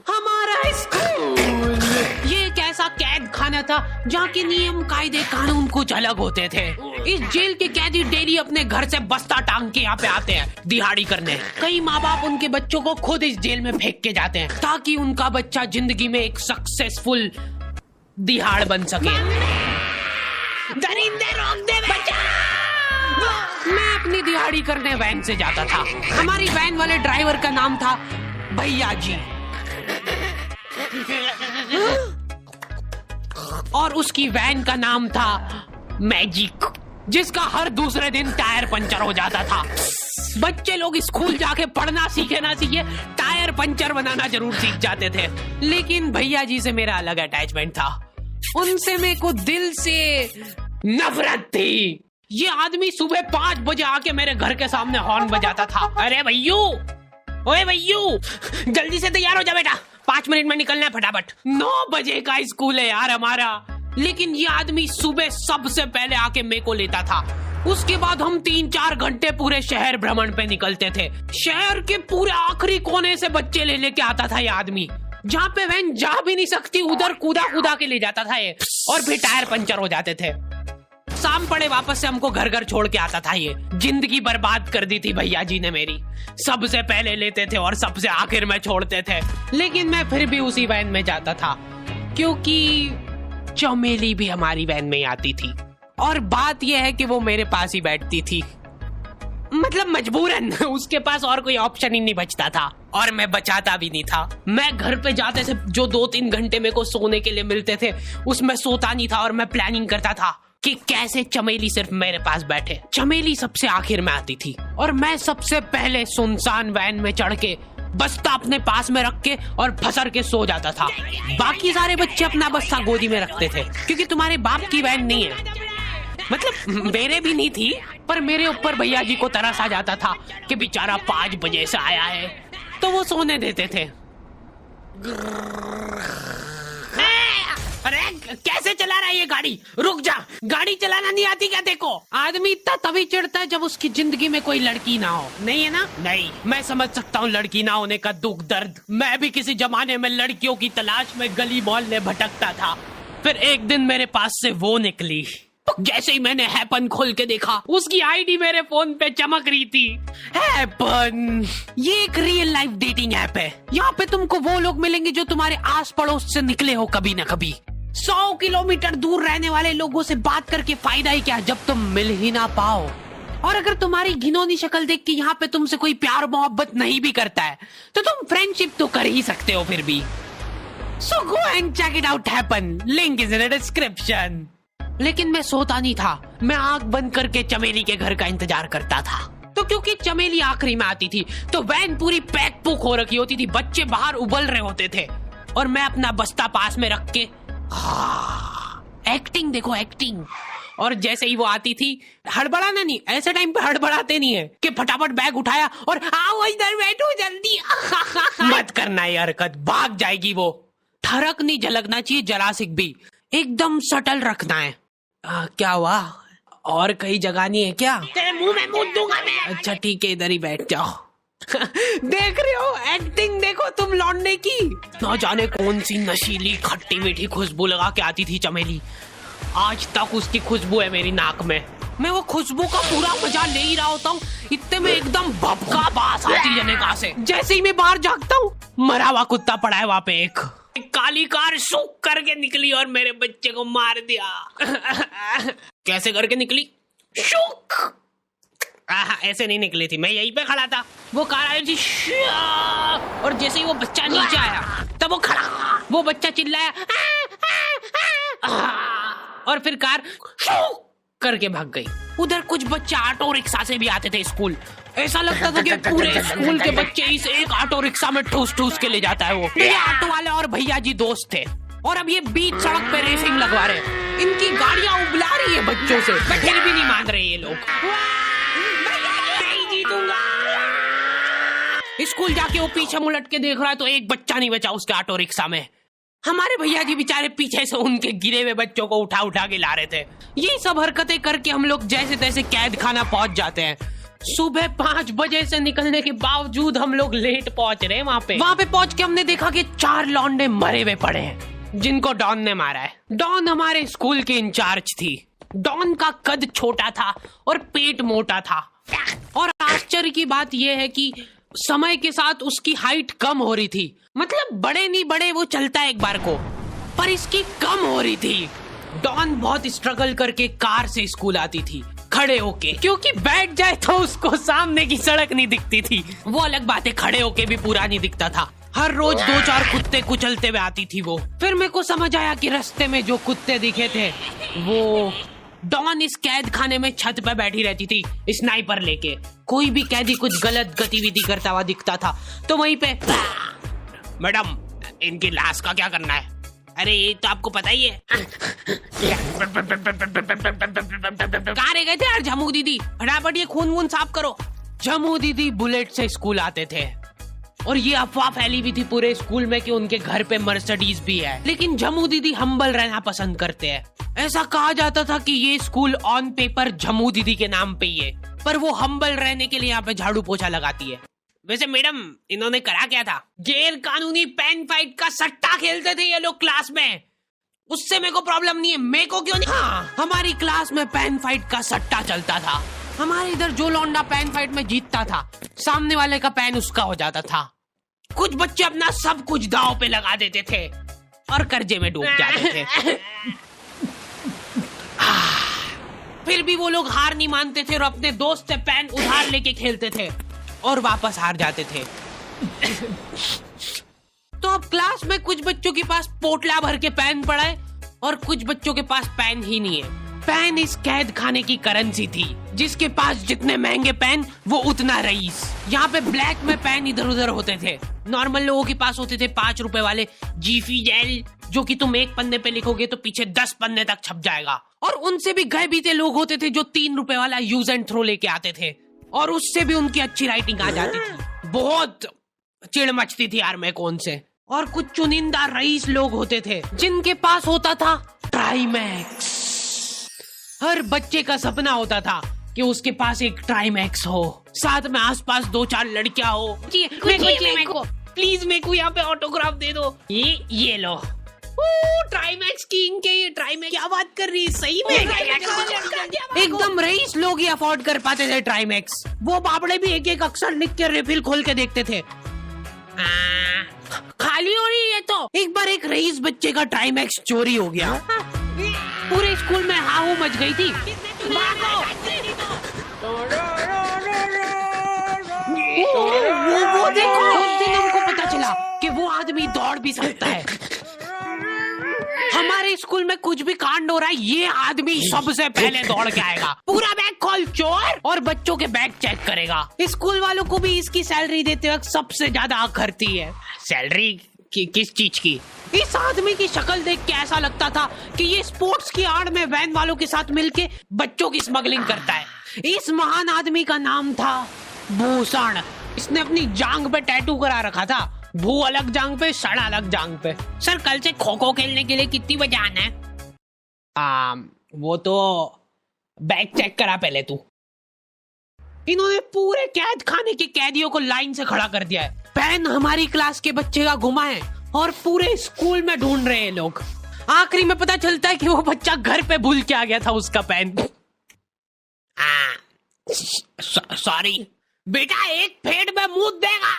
हमारा स्कूल ये एक ऐसा कैद खाना था जहाँ के नियम कायदे कानून कुछ अलग होते थे। इस जेल के कैदी डेली अपने घर से बस्ता टांग के यहाँ पे आते हैं दिहाड़ी करने। कई माँ बाप उनके बच्चों को खुद इस जेल में फेंक के जाते हैं ताकि उनका बच्चा जिंदगी में एक सक्सेसफुल दिहाड़ बन सके। दरिंदे रोक दे बच्चा। मैं अपनी दिहाड़ी करने वैन से जाता था। हमारी वैन वाले ड्राइवर का नाम था भैया जी और उसकी वैन का नाम था मैजिक, जिसका हर दूसरे दिन टायर पंचर हो जाता था। बच्चे लोग स्कूल जाके पढ़ना सीखे ना सीखे टायर पंचर बनाना जरूर सीख जाते थे। लेकिन भैया जी से मेरा अलग अटैचमेंट था। उनसे मेरे को दिल से नफरत थी। ये आदमी सुबह 5 बजे आके मेरे घर के सामने हॉर्न बजाता था। अरे भैयू, ओए भैयू, जल्दी से तैयार हो जा बेटा, 5 मिनट में निकलना है फटाफट। 9 बजे का स्कूल है यार हमारा। लेकिन ये आदमी सुबह सबसे पहले आके मेरे को लेता था। उसके बाद हम 3-4 घंटे पूरे शहर भ्रमण पे निकलते थे। शहर के पूरे आखिरी कोने से बच्चे ले लेके आता था ये आदमी। जहाँ पे वैन जा भी नहीं सकती उधर कूदा कूदा के ले जाता था ये, और फिर टायर पंचर हो जाते थे। शाम पड़े वापस से हमको घर घर छोड़ के आता था ये। जिंदगी बर्बाद कर दी थी भैया जी ने मेरी। सबसे पहले लेते थे और सबसे आखिर में छोड़ते थे। लेकिन मैं फिर भी उसी वैन में जाता था क्योंकि चमेली भी हमारी वैन में आती थी। और बात यह है कि वो मेरे पास ही बैठती थी, मतलब मजबूरन। उसके पास और कोई ऑप्शन ही नहीं बचता था और मैं बचाता भी नहीं था। मैं घर पे जाते से जो 2-3 घंटे मेरे को सोने के लिए मिलते थे उसमें सोता नहीं था और मैं प्लानिंग करता था कि कैसे चमेली सिर्फ मेरे पास बैठे। चमेली सबसे आखिर में आती थी और मैं सबसे पहले सुनसान वैन में चढ़ के बस्ता अपने पास में रख के और फसर के सो जाता था। बाकी सारे बच्चे अपना बस्ता गोदी में रखते थे क्योंकि तुम्हारे बाप की वैन नहीं है। मतलब मेरे भी नहीं थी, पर मेरे ऊपर भैया जी को तरस आ जाता था कि बेचारा 5 बजे से आया है, तो वो सोने देते थे। अरे कैसे चला रहा है ये गाड़ी? रुक जा, गाड़ी चलाना नहीं आती क्या? देखो, आदमी इतना तभी चिढ़ता है जब उसकी जिंदगी में कोई लड़की ना हो। नहीं है ना? नहीं, मैं समझ सकता हूँ लड़की ना होने का दुख दर्द। मैं भी किसी जमाने में लड़कियों की तलाश में गली मोहल्ले भटकता था। फिर एक दिन मेरे पास से वो निकली। जैसे ही मैंने हैपन खोल के देखा, उसकी आईडी मेरे फोन पे चमक रही थी। हैपन ये एक रियल लाइफ डेटिंग ऐप है। यहाँ पे तुमको वो लोग मिलेंगे जो तुम्हारे आस पड़ोस से निकले हो कभी न कभी। 100 किलोमीटर दूर रहने वाले लोगों से बात करके फायदा ही क्या जब तुम मिल ही ना पाओ। और अगर तुम्हारी घिनौनी शक्ल देख के यहाँ पे तुमसे कोई प्यार मोहब्बत नहीं भी करता है तो तुम फ्रेंडशिप तो कर ही सकते हो फिर भी। So go and check it out happen, link is in the description. लेकिन मैं सोता नहीं था। मैं आंख बंद करके चमेली के घर का इंतजार करता था। तो क्योंकि चमेली आखिरी में आती थी तो वैन पूरी पैक पुक हो रखी होती थी। बच्चे बाहर उबल रहे होते थे और मैं अपना बस्ता पास में रख के एक्टिंग देखो, एक्टिंग। और जैसे ही वो आती थी, हड़बड़ाना नहीं, ऐसे टाइम पे हड़बड़ाते नहीं है कि फटाफट बैग उठाया और आओ इधर बैठो जल्दी। मत करना ये हरकत, भाग जाएगी वो। ठरक नहीं झलकना चाहिए जरासिक भी, एकदम सटल रखना है। क्या हुआ? और कहीं जगह नहीं है क्या? तेरे मुंह में मूत दूंगा मैं। अच्छा ठीक है, इधर ही बैठ जाओ। देख रहे हो एक्टिंग, देखो तुम लौंडे की। ना जाने कौन सी नशीली खट्टी मीठी खुशबू लगा के आती थी चमेली। आज तक उसकी खुशबू है मेरी नाक में। मैं वो खुशबू का पूरा मजा ले ही रहा होता हूँ, इतने में एकदम भभका बास आती है निगाह से। जैसे ही मैं बाहर झांकता हूँ, मरा हुआ कुत्ता पड़ा है वहाँ पे। एक काली कार शुक करके निकली और मेरे बच्चे को मार दिया। कैसे करके निकली? शुक। ऐसे नहीं निकली थी, मैं यहीं पे खड़ा था। वो कार आई थी और जैसे ही वो बच्चा नीचे आया तब वो खड़ा, वो बच्चा चिल्लाया और फिर कार शुक करके भाग गई। उधर कुछ बच्चे ऑटो रिक्शा से भी आते थे स्कूल। ऐसा लगता था कि पूरे स्कूल के बच्चे इस एक ऑटो रिक्शा में ठूस ठूस के ले जाता है वो। ये ऑटो वाले और भैया जी दोस्त थे और अब ये बीच सड़क पे रेसिंग लगवा रहे हैं। इनकी गाड़ियां उबला रही है बच्चों से, फिर भी नहीं मान रहे ये लोग। नहीं जीतूंगा। स्कूल जाके वो पीछे मुलट के देख रहा है तो एक बच्चा नहीं बचा उसके ऑटो रिक्शा में। हमारे भैया जी बेचारे पीछे से उनके गिरे हुए बच्चों को उठा उठा के ला रहे थे। ये सब हरकतें करके हम लोग जैसे तैसे कैद खाना पहुंच जाते हैं। सुबह 5 बजे से निकलने के बावजूद हम लोग लेट पहुंच रहे हैं वहाँ पे पहुंच के हमने देखा कि 4 लौंडे मरे हुए पड़े हैं जिनको डॉन ने मारा है। डॉन हमारे स्कूल की इंचार्ज थी। डॉन का कद छोटा था और पेट मोटा था और आश्चर्य की बात यह है कि समय के साथ उसकी हाइट कम हो रही थी। मतलब बड़े नहीं बड़े वो चलता है एक बार को, पर इसकी कम हो रही थी। डॉन बहुत स्ट्रगल करके कार से स्कूल आती थी खड़े होके, क्योंकि बैठ जाए तो उसको सामने की सड़क नहीं दिखती थी। वो अलग बात है, खड़े होके भी पूरा नहीं दिखता था। हर रोज 2-4 कुत्ते कुचलते हुए आती थी वो। फिर मेरे को समझ आया कि रास्ते में जो कुत्ते दिखे थे वो डॉन इस कैद खाने में छत पे बैठी रहती थी स्नाइपर लेके। कोई भी कैदी कुछ गलत गतिविधि करता हुआ दिखता था तो वहीं पे, मैडम इनकी लाश का क्या करना है? अरे ये तो आपको पता ही है। कहाँ रह गए थे यार झमू दीदी? फटाफट ये खून वून साफ करो। झमू दीदी बुलेट से स्कूल आते थे और ये अफवाह फैली हुई थी पूरे स्कूल में कि उनके घर पे मर्सिडीज भी है। लेकिन झमू दीदी हम्बल रहना पसंद करते हैं। ऐसा कहा जाता था कि ये स्कूल ऑन पेपर झमू दीदी के नाम पे ही है, पर वो हम्बल रहने के लिए यहाँ पे झाड़ू पोछा लगाती है। वैसे मैडम इन्होंने करा क्या था? गैर कानूनी पेन फाइट का सट्टा खेलते थे ये लोग क्लास में। उससे मेरे को प्रॉब्लम नहीं है, मेरे को क्यों नहीं? हाँ, हमारी क्लास में पेन फाइट का सट्टा चलता था। हमारे इधर जो लौंडा पेन फाइट में जीतता था सामने वाले का पेन उसका हो जाता था। कुछ बच्चे अपना सब कुछ दांव पे लगा देते थे और कर्जे में डूब जाते थे। फिर भी वो लोग हार नहीं मानते थे और अपने दोस्त से पेन उधार लेके खेलते थे और वापस हार जाते थे। तो अब क्लास में कुछ बच्चों के पास पोटला भर के पेन पड़ा है और कुछ बच्चों के पास पेन ही नहीं है। पेन इस कैद खाने की करेंसी थी। जिसके पास जितने महंगे पेन वो उतना रईस। यहाँ पे ब्लैक में पेन इधर उधर होते थे। नॉर्मल लोगों के पास होते थे 5 रुपए वाले जीफी जेल, जो कि तुम एक पन्ने पे लिखोगे तो पीछे 10 पन्ने तक छप जाएगा। और उनसे भी गए बीते लोग होते थे जो 3 रुपए वाला यूज एंड थ्रो लेके आते थे और उससे भी उनकी अच्छी राइटिंग आ जाती थी। बहुत चिढ़ मचती थी यार मैं कौन से। और कुछ चुनिंदा रईस लोग होते थे जिनके पास होता था ट्राईमैक्स। हर बच्चे का सपना होता था कि उसके पास एक ट्राईमैक्स हो, साथ में आसपास 2-4 लड़कियां हो। प्लीज मेरे को यहाँ पे ऑटोग्राफ दे दो। ये लो ट्राईमैक्स की इनके ये ट्राईमैक्स। क्या बात कर रही है? सही में एकदम रईस लोग ही अफोर्ड कर पाते थे ट्राईमैक्स। वो बाबड़े भी एक एक अक्षर लिख के रिफिल खोल के देखते थे। खाली हो रही है तो एक बार एक रईस बच्चे का ट्राईमैक्स चोरी हो गया। पूरे स्कूल में हाहू मच गई थी। वो देखो, उस दिन हमको पता चला कि वो आदमी दौड़ भी सकता है। हमारे स्कूल में कुछ भी कांड हो रहा है ये आदमी सबसे पहले दौड़ के आएगा, पूरा बैग खोल चोर, और बच्चों के बैग चेक करेगा। स्कूल वालों को भी इसकी सैलरी देते वक्त सबसे ज्यादा आखरती है। सैलरी किस चीज की? इस आदमी की शक्ल देख के ऐसा लगता था कि ये स्पोर्ट्स की आड़ में वैन वालों के साथ मिलके बच्चों की स्मगलिंग करता है। इस महान आदमी का नाम था भूषण। इसने अपनी जांग पे टैटू करा रखा था, भू अलग जांग पे, सड़ अलग जांग पे। सर कल से खो खो खेलने के लिए कितनी बजे आना है? वो तो बैग चेक करा पहले तू। इन्होंने पूरे कैद खाने के कैदियों को लाइन से खड़ा कर दिया है। पेन हमारी क्लास के बच्चे का गुमा है और पूरे स्कूल में ढूंढ रहे हैं लोग। आखिरी में पता चलता है कि वो बच्चा घर पे भूल के आ गया था उसका पेन। सॉरी बेटा, एक फेट में मुंह देगा।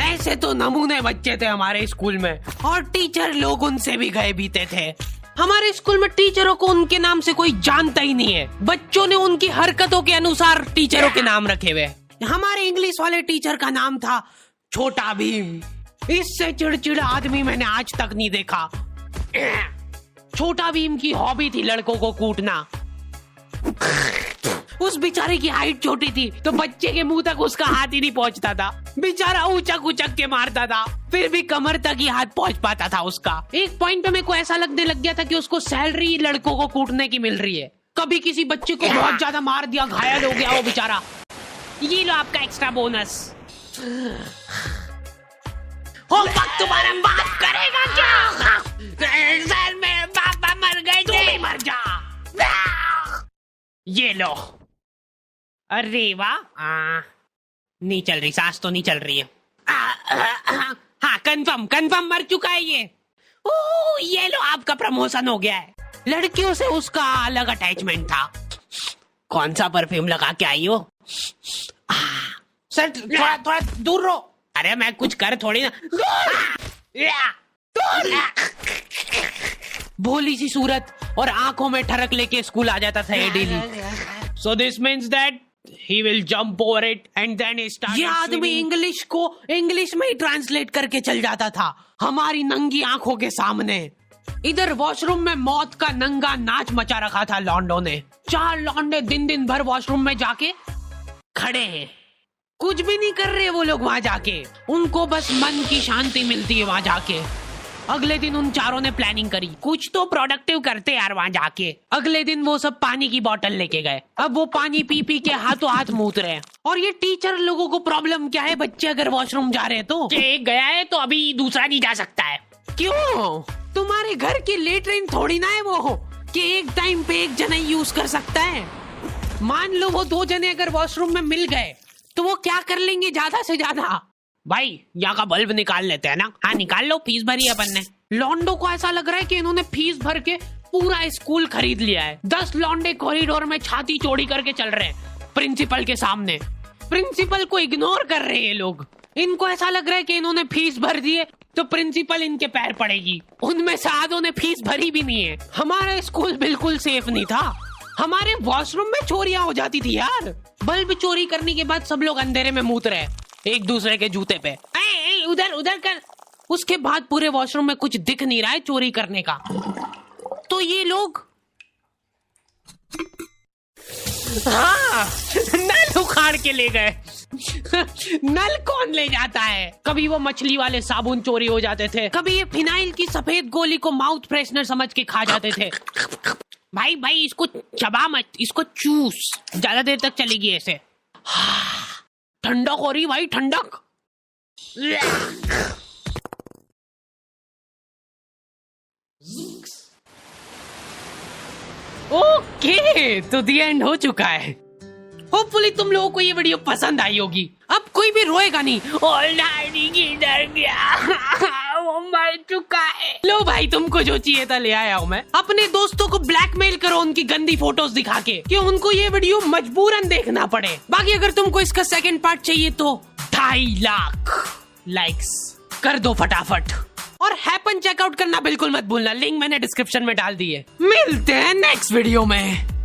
ऐसे तो नमूने बच्चे थे हमारे स्कूल में और टीचर लोग उनसे भी गए बीते थे। हमारे स्कूल में टीचरों को उनके नाम से कोई जानता ही नहीं है। बच्चों ने उनकी हरकतों के अनुसार टीचरों के नाम रखे हुए। हमारे इंग्लिश वाले टीचर का नाम था छोटा भीम। इससे चिड़चिड़ा आदमी मैंने आज तक नहीं देखा। छोटा भीम की हॉबी थी लड़कों को कूटना। उस बेचारे की हाइट छोटी थी तो बच्चे के मुंह तक उसका हाथ ही नहीं पहुंचता था। बेचारा उचक उचक के मारता था, फिर भी कमर तक ही हाथ पहुंच पाता था उसका। एक पॉइंट पे मेरे को ऐसा लगने लग गया था कि उसको सैलरी लड़कों को कूटने की मिल रही है। कभी किसी बच्चे को बहुत ज्यादा मार दिया, घायल हो गया वो बेचारा, ये लो आपका एक्स्ट्रा बोनस। होमवर्क तुम्हारा बाप करेगा क्या? सर मेरे पापा मर गए थे। तू भी मर जा। ये लो। अरे वाह, नहीं चल रही, सांस तो नहीं चल रही है। हाँ, कंफर्म मर चुका है ये। ओह, ये लो, आपका प्रमोशन हो गया है। लड़कियों से उसका अलग अटैचमेंट था। कौन सा परफ्यूम लगा के आई हो? सर थोड़ा दूर रहो। अरे मैं कुछ कर थोड़ी ना। भोली सी सूरत और आंखों में ठरक लेके स्कूल आ जाता था ये daily. So this means that he will jump over it and then he started. ये आदमी इंग्लिश को इंग्लिश में ही ट्रांसलेट करके चल जाता था हमारी नंगी आंखों के सामने। इधर वॉशरूम में मौत का नंगा नाच मचा रखा था लॉन्डो ने। 4 लॉन्डे दिन भर वॉशरूम में जाके खड़े हैं, कुछ भी नहीं कर रहे वो लोग वहां जाके। उनको बस मन की शांति मिलती है वहां जाके। अगले दिन उन चारों ने प्लानिंग करी, कुछ तो प्रोडक्टिव करते यार वहां जाके। अगले दिन वो सब पानी की बोतल लेके गए। अब वो पानी पी पी के हाथों हाथ मूत रहे हैं। और ये टीचर लोगों को प्रॉब्लम क्या है, बच्चे अगर वॉशरूम जा रहे हैं तो एक गया है तो अभी दूसरा नहीं जा सकता है। क्यों? तुम्हारे घर की लेटरिन थोड़ी ना है वो कि एक टाइम पे एक जना यूज कर सकता है। मान लो वो 2 जने अगर वॉशरूम में मिल गए तो वो क्या कर लेंगे ज्यादा से ज्यादा? भाई यहाँ का बल्ब निकाल लेते हैं ना। हाँ निकाल लो, फीस भरी है अपन ने। लॉन्डो को ऐसा लग रहा है कि इन्होंने फीस भर के पूरा स्कूल खरीद लिया है। 10 लॉन्डे कॉरिडोर में छाती चौड़ी करके चल रहे हैं प्रिंसिपल के सामने। प्रिंसिपल को इग्नोर कर रहे हैं ये लोग। इनको ऐसा लग रहा है कि इन्होंने फीस भर दी है तो प्रिंसिपल इनके पैर पड़ेगी। उनमें से आधों ने फीस भरी भी नहीं है। हमारा स्कूल बिल्कुल सेफ नहीं था। हमारे वॉशरूम में चोरियां हो जाती थी यार। बल्ब चोरी करने के बाद सब लोग अंधेरे में मूत रहे एक दूसरे के जूते पे। उधर कर। उसके बाद पूरे वॉशरूम में कुछ दिख नहीं रहा है चोरी करने का। तो ये लोग हाँ नल उखाड़ के ले गए। नल कौन ले जाता है? कभी वो मछली वाले साबुन चोरी हो जाते थे, कभी ये फिनाइल की सफेद गोली को माउथ फ्रेशनर समझ के खा जाते थे। भाई इसको चबा मत, इसको चूस, ज्यादा देर तक चलेगी ऐसे। ठंडक हो रही भाई, ठंडक। ओके, तो दी एंड हो चुका है। होपफुली तुम लोगों को ये वीडियो पसंद आई होगी। अब कोई भी रोएगा नहीं। किधर गया? वो मर चुका है। लो भाई, तुमको जो चाहिए था ले आया हूँ मैं। अपने दोस्तों को ब्लैकमेल करो उनकी गंदी फोटोज दिखा के कि उनको ये वीडियो मजबूरन देखना पड़े। बाकी अगर तुमको इसका सेकंड पार्ट चाहिए तो 2.5 लाख लाइक्स कर दो फटाफट। और हैपन चेकआउट करना बिल्कुल मत भूलना, लिंक मैंने डिस्क्रिप्शन में डाल दी है। मिलते हैं नेक्स्ट वीडियो में।